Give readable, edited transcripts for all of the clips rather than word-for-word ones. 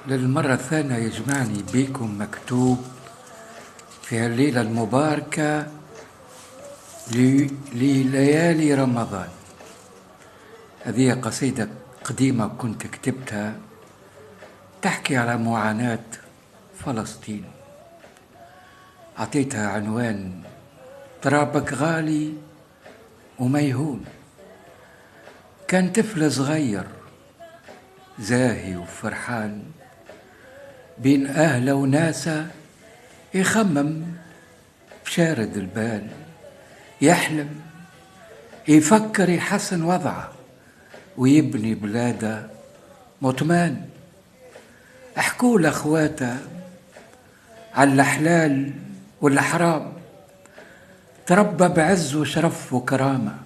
للمرة الثانية يجمعني بكم مكتوب في هالليلة المباركة لليالي رمضان. هذه قصيدة قديمة كنت كتبتها تحكي على معاناة فلسطين. أعطيتها عنوان ترابك غالي وميهون. كان طفل صغير زاهي وفرحان بين أهله وناسه، يخمم بشارد البال، يحلم يفكر يحسن وضعه ويبني بلاده مطمان. احكوا لأخواته على الحلال والحرام، تربى بعز وشرف وكرامة،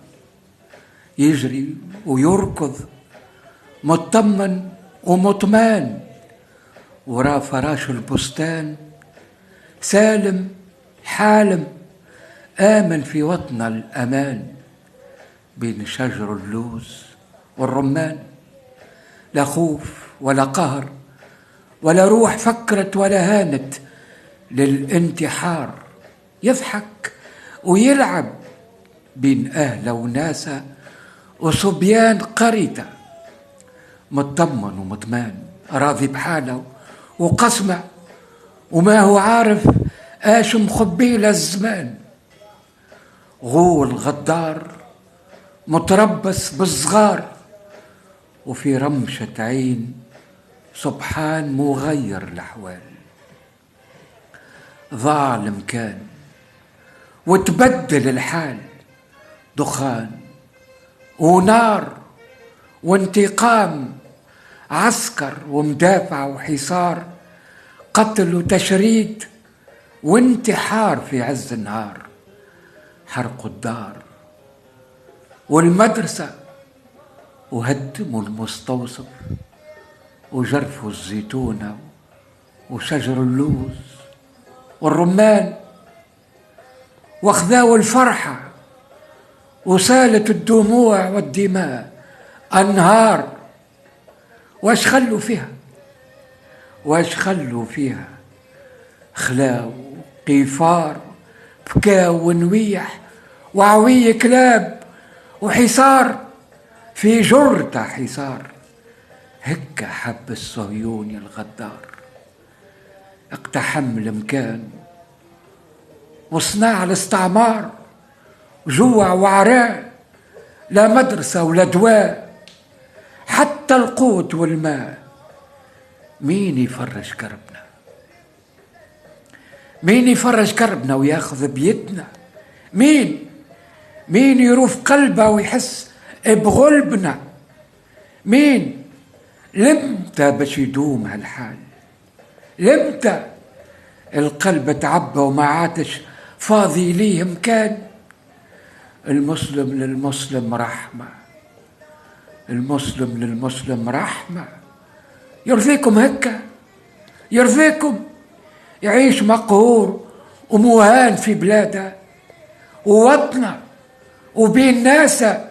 يجري ويركض مطمن ومطمان، ورا فراش البستان سالم حالم، آمن في وطن الأمان بين شجر اللوز والرمان. لا خوف ولا قهر ولا روح فكرت ولا هانت للانتحار، يضحك ويلعب بين أهله وناسه وصبيان قريته، مطمن ومطمان راضي بحاله وقسمه، وما هو عارف ايش مخبيه للزمان. غول غدار متربص بالصغار، وفي رمشة عين سبحان مغير الأحوال. ضاع المكان وتبدل الحال، دخان ونار وانتقام، عسكر ومدافع وحصار، قتل وتشريد وانتحار في عز النهار. حرقوا الدار والمدرسة وهدموا المستوصف، وجرفوا الزيتونة وشجر اللوز والرمان، واخذاوا الفرحة وسالت الدموع والدماء أنهار. واش خلوا فيها؟ واش خلوا فيها؟ خلاو قيفار، بكاو ونويح وعوي كلاب، وحصار في جرته حصار. هكا حب الصهيوني الغدار، اقتحم المكان وصنع الاستعمار، جوع وعراء، لا مدرسة ولا دواء، حتى القوت والماء. مين يفرج كربنا؟ مين يفرج كربنا وياخذ بيدنا؟ مين يروف قلبه ويحس بغلبنا؟ مين؟ لمتى باش يدوم هالحال؟ لمتى القلب تعبى وما عادش فاضي ليه مكان؟ المسلم للمسلم رحمة، المسلم للمسلم رحمة. يرضيكم هكا؟ يرضيكم يعيش مقهور ومهان في بلاده ووطنه وبين ناسه؟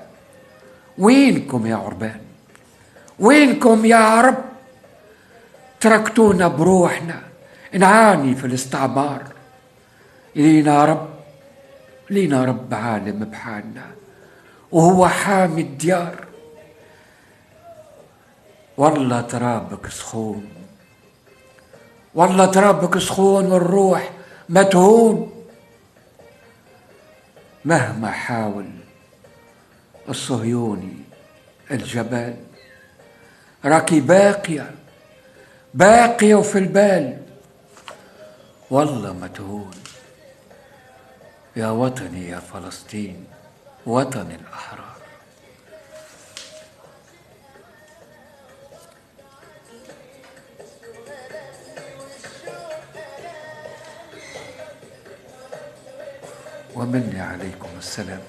وينكم يا عربان؟ وينكم يا عرب؟ تركتونا بروحنا نعاني في الاستعمار. لينا رب عالم بحالنا، وهو حامي الديار. والله ترابك سخون، والله ترابك سخون، والروح ما تهون. مهما حاول الصهيوني الجبال، راكي باقية وفي البال. والله ما تهون يا وطني يا فلسطين، وطن الأحرار. ومني عليكم السلام.